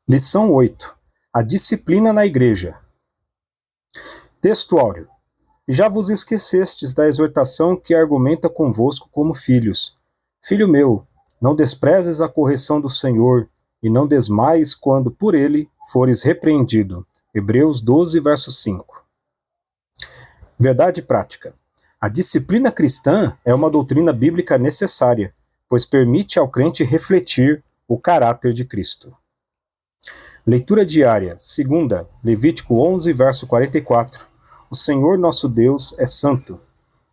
Lição 8. A disciplina na igreja. Texto áureo. Já vos esquecestes da exortação que argumenta convosco como filhos. Filho meu, não desprezes a correção do Senhor, e não desmaies quando por ele fores repreendido. Hebreus 12, verso 5. Verdade prática. A disciplina cristã é uma doutrina bíblica necessária, pois permite ao crente refletir o caráter de Cristo. Leitura diária, segunda, Levítico 11, verso 44. O Senhor nosso Deus é santo.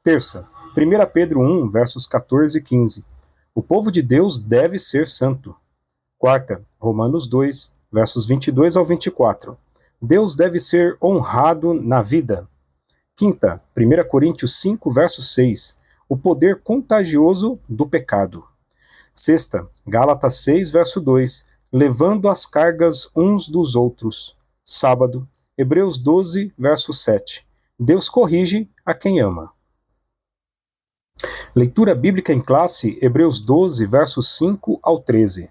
Terça, 1 Pedro 1, versos 14 e 15. O povo de Deus deve ser santo. Quarta, Romanos 2, versos 22 ao 24. Deus deve ser honrado na vida. Quinta, 1 Coríntios 5, verso 6. O poder contagioso do pecado. Sexta, Gálatas 6, verso 2. Levando as cargas uns dos outros. Sábado, Hebreus 12, verso 7. Deus corrige a quem ama. Leitura bíblica em classe, Hebreus 12, versos 5 ao 13.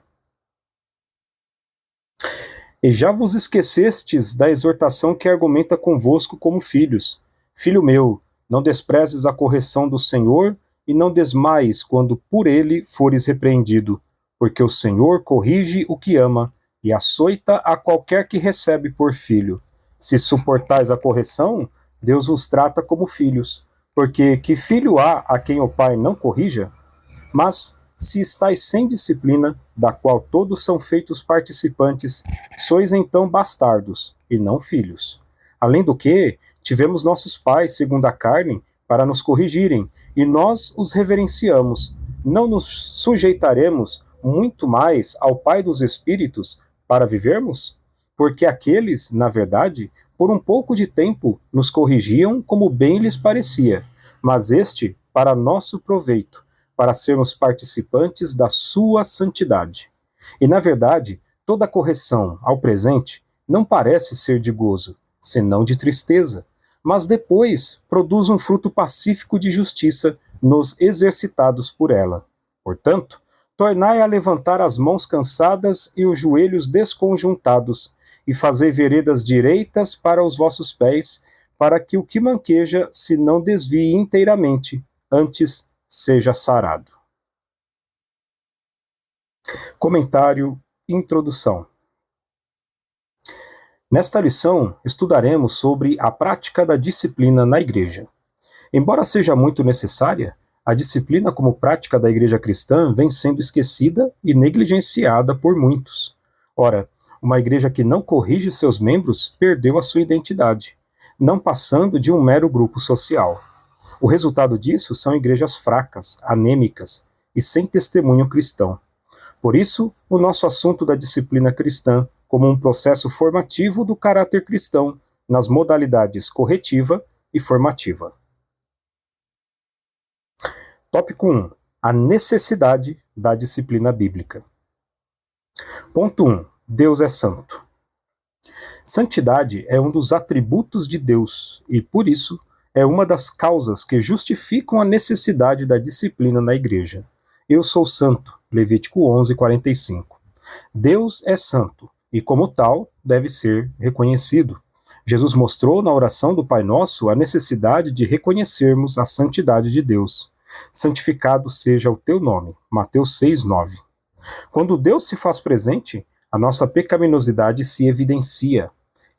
E já vos esquecestes da exortação que argumenta convosco como filhos. Filho meu, não desprezes a correção do Senhor, e não desmaies quando por ele fores repreendido, porque o Senhor corrige o que ama, e açoita a qualquer que recebe por filho. Se suportais a correção, Deus vos trata como filhos, porque que filho há a quem o pai não corrija? Mas, se estáis sem disciplina, da qual todos são feitos participantes, sois então bastardos, e não filhos. Além do que, tivemos nossos pais, segundo a carne, para nos corrigirem, e nós os reverenciamos. Não nos sujeitaremos muito mais ao Pai dos Espíritos para vivermos? Porque aqueles, na verdade, por um pouco de tempo nos corrigiam como bem lhes parecia, mas este para nosso proveito, para sermos participantes da sua santidade. E, na verdade, toda correção, ao presente, não parece ser de gozo, senão de tristeza, mas depois produz um fruto pacífico de justiça nos exercitados por ela. Portanto, tornai a levantar as mãos cansadas e os joelhos desconjuntados, e fazei veredas direitas para os vossos pés, para que o que manqueja se não desvie inteiramente, antes seja sarado. Comentário, introdução. Nesta lição, estudaremos sobre a prática da disciplina na igreja. Embora seja muito necessária, a disciplina como prática da igreja cristã vem sendo esquecida e negligenciada por muitos. Ora, uma igreja que não corrige seus membros perdeu a sua identidade, não passando de um mero grupo social. O resultado disso são igrejas fracas, anêmicas e sem testemunho cristão. Por isso, o nosso assunto da disciplina cristã como um processo formativo do caráter cristão nas modalidades corretiva e formativa. Tópico 1. A necessidade da disciplina bíblica. Ponto 1. Deus é santo. Santidade é um dos atributos de Deus e, por isso, é uma das causas que justificam a necessidade da disciplina na igreja. Eu sou santo, Levítico 11, 45. Deus é santo e, como tal, deve ser reconhecido. Jesus mostrou na oração do Pai Nosso a necessidade de reconhecermos a santidade de Deus. Santificado seja o teu nome, Mateus 6, 9. Quando Deus se faz presente, a nossa pecaminosidade se evidencia.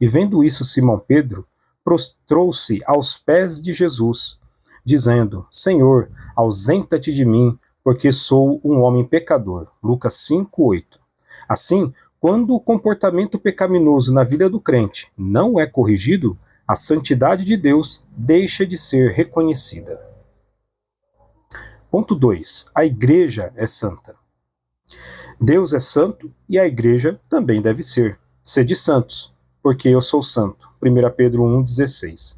E vendo isso, Simão Pedro prostrou-se aos pés de Jesus, dizendo: Senhor, ausenta-te de mim, porque sou um homem pecador. Lucas 5, 8. Assim, quando o comportamento pecaminoso na vida do crente não é corrigido, a santidade de Deus deixa de ser reconhecida. Ponto 2. A igreja é santa. Deus é santo e a igreja também deve ser. Sede santos, porque eu sou santo. 1 Pedro 1,16.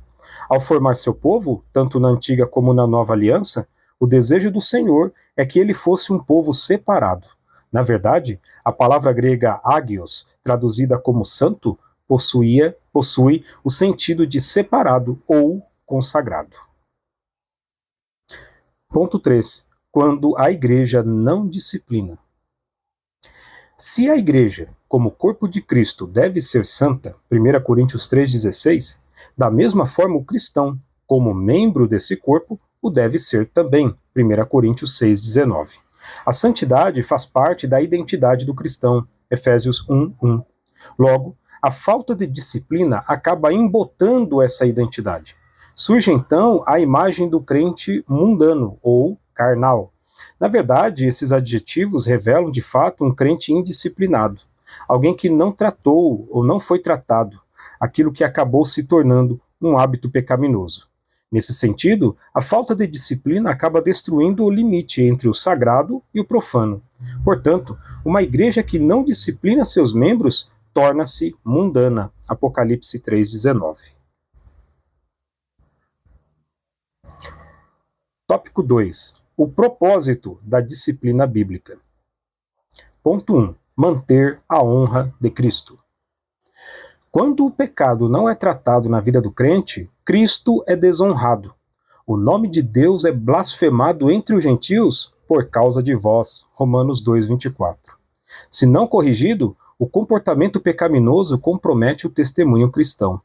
Ao formar seu povo, tanto na antiga como na nova aliança, o desejo do Senhor é que ele fosse um povo separado. Na verdade, a palavra grega agios, traduzida como santo, possui o sentido de separado ou consagrado. Ponto 3. Quando a igreja não disciplina. Se a igreja como o corpo de Cristo deve ser santa, 1 Coríntios 3,16, da mesma forma o cristão, como membro desse corpo, o deve ser também, 1 Coríntios 6,19. A santidade faz parte da identidade do cristão, Efésios 1:1. Logo, a falta de disciplina acaba embotando essa identidade. Surge então a imagem do crente mundano ou carnal. Na verdade, esses adjetivos revelam de fato um crente indisciplinado, alguém que não tratou ou não foi tratado aquilo que acabou se tornando um hábito pecaminoso. Nesse sentido, a falta de disciplina acaba destruindo o limite entre o sagrado e o profano. Portanto, uma igreja que não disciplina seus membros torna-se mundana. Apocalipse 3,19. Tópico 2. O propósito da disciplina bíblica. Ponto 1. Manter a honra de Cristo. Quando o pecado não é tratado na vida do crente, Cristo é desonrado. O nome de Deus é blasfemado entre os gentios por causa de vós. Romanos 2,24. Se não corrigido, o comportamento pecaminoso compromete o testemunho cristão.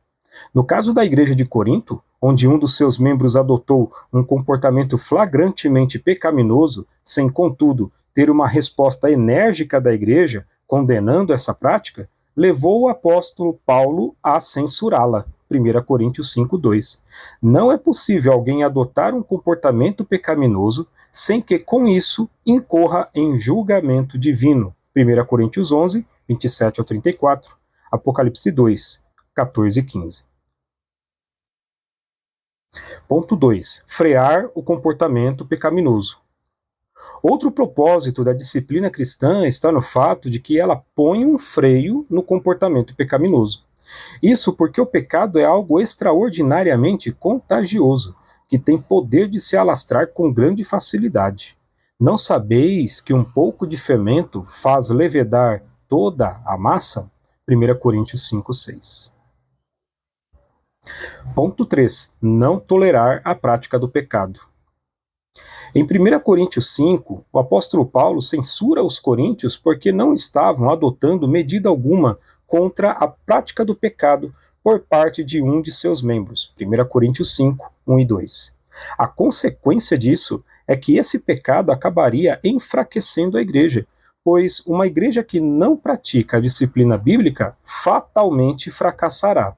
No caso da igreja de Corinto, onde um dos seus membros adotou um comportamento flagrantemente pecaminoso, sem, contudo, ter uma resposta enérgica da igreja condenando essa prática, levou o apóstolo Paulo a censurá-la. 1 Coríntios 5:2. Não é possível alguém adotar um comportamento pecaminoso sem que, com isso, incorra em julgamento divino. 1 Coríntios 11, 27-34, Apocalipse 2, 14 e 15. Ponto 2. Frear o comportamento pecaminoso. Outro propósito da disciplina cristã está no fato de que ela põe um freio no comportamento pecaminoso. Isso porque o pecado é algo extraordinariamente contagioso, que tem poder de se alastrar com grande facilidade. Não sabeis que um pouco de fermento faz levedar toda a massa? 1 Coríntios 5:6. Ponto 3. Não tolerar a prática do pecado. Em 1 Coríntios 5, o apóstolo Paulo censura os coríntios porque não estavam adotando medida alguma contra a prática do pecado por parte de um de seus membros. 1 Coríntios 5, 1 e 2. A consequência disso é que esse pecado acabaria enfraquecendo a igreja, pois uma igreja que não pratica a disciplina bíblica fatalmente fracassará.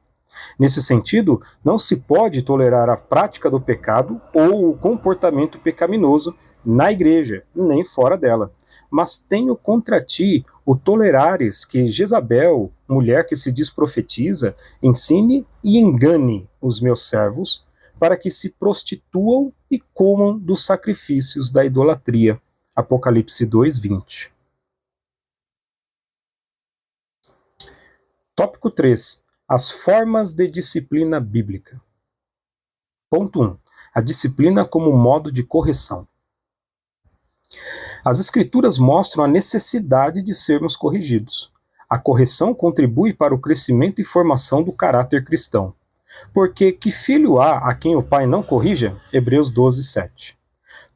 Nesse sentido, não se pode tolerar a prática do pecado ou o comportamento pecaminoso na igreja, nem fora dela. Mas tenho contra ti o tolerares que Jezabel, mulher que se diz profetiza, ensine e engane os meus servos, para que se prostituam e comam dos sacrifícios da idolatria. Apocalipse 2:20. Tópico 3. As formas de disciplina bíblica. Ponto 1. A disciplina como modo de correção. As Escrituras mostram a necessidade de sermos corrigidos. A correção contribui para o crescimento e formação do caráter cristão. Porque que filho há a quem o pai não corrija? Hebreus 12:7.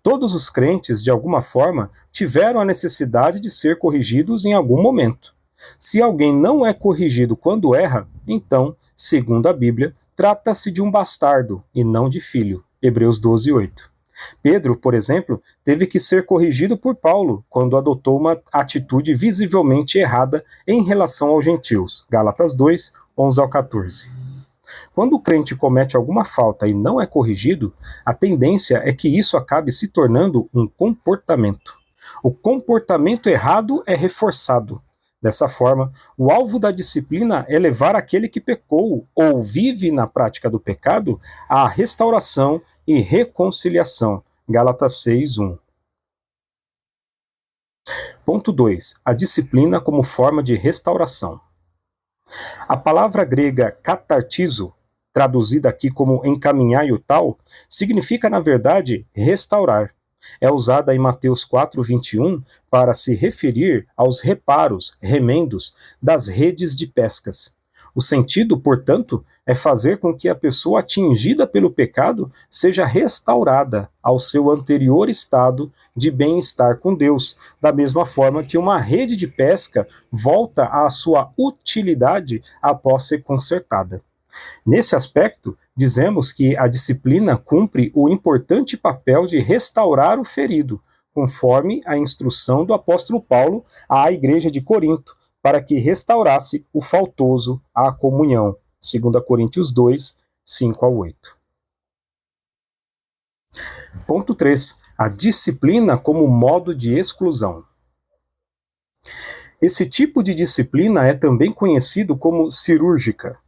Todos os crentes, de alguma forma, tiveram a necessidade de ser corrigidos em algum momento. Se alguém não é corrigido quando erra, então, segundo a Bíblia, trata-se de um bastardo e não de filho. Hebreus 12:8. Pedro, por exemplo, teve que ser corrigido por Paulo quando adotou uma atitude visivelmente errada em relação aos gentios. Gálatas 2, 11-14. Quando o crente comete alguma falta e não é corrigido, a tendência é que isso acabe se tornando um comportamento. O comportamento errado é reforçado. Dessa forma, o alvo da disciplina é levar aquele que pecou ou vive na prática do pecado à restauração e reconciliação. Gálatas 6:1. Ponto 2. A disciplina como forma de restauração. A palavra grega katartizo, traduzida aqui como encaminhar o tal, significa, na verdade, restaurar. É usada em Mateus 4:21 para se referir aos reparos, remendos das redes de pescas. O sentido, portanto, é fazer com que a pessoa atingida pelo pecado seja restaurada ao seu anterior estado de bem-estar com Deus, da mesma forma que uma rede de pesca volta à sua utilidade após ser consertada. Nesse aspecto, dizemos que a disciplina cumpre o importante papel de restaurar o ferido, conforme a instrução do apóstolo Paulo à igreja de Corinto, para que restaurasse o faltoso à comunhão. 2 Coríntios 2, 5 a 8. Ponto 3. A disciplina como modo de exclusão. Esse tipo de disciplina é também conhecido como cirúrgica.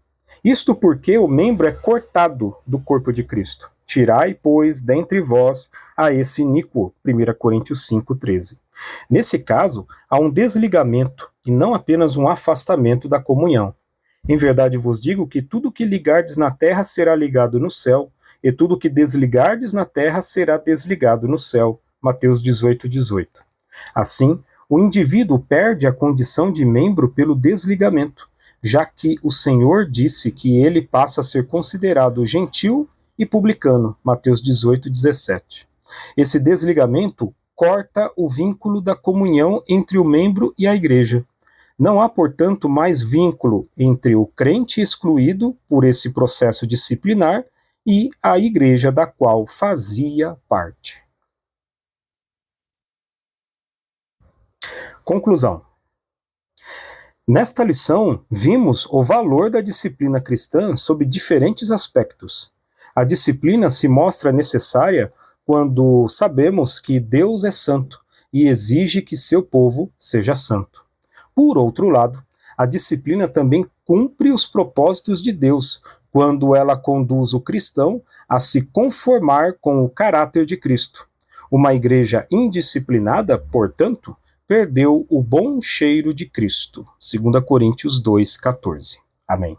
Isto porque o membro é cortado do corpo de Cristo. Tirai, pois, dentre vós a esse iníquo. 1 Coríntios 5,13. Nesse caso, há um desligamento e não apenas um afastamento da comunhão. Em verdade vos digo que tudo que ligardes na terra será ligado no céu, e tudo que desligardes na terra será desligado no céu. Mateus 18,18. Assim, o indivíduo perde a condição de membro pelo desligamento, já que o Senhor disse que ele passa a ser considerado gentil e publicano. Mateus 18,17. Esse desligamento corta o vínculo da comunhão entre o membro e a igreja. Não há, portanto, mais vínculo entre o crente excluído por esse processo disciplinar e a igreja da qual fazia parte. Conclusão. Nesta lição, vimos o valor da disciplina cristã sob diferentes aspectos. A disciplina se mostra necessária quando sabemos que Deus é santo e exige que seu povo seja santo. Por outro lado, a disciplina também cumpre os propósitos de Deus, quando ela conduz o cristão a se conformar com o caráter de Cristo. Uma igreja indisciplinada, portanto, perdeu o bom cheiro de Cristo. 2 Coríntios 2,14. Amém.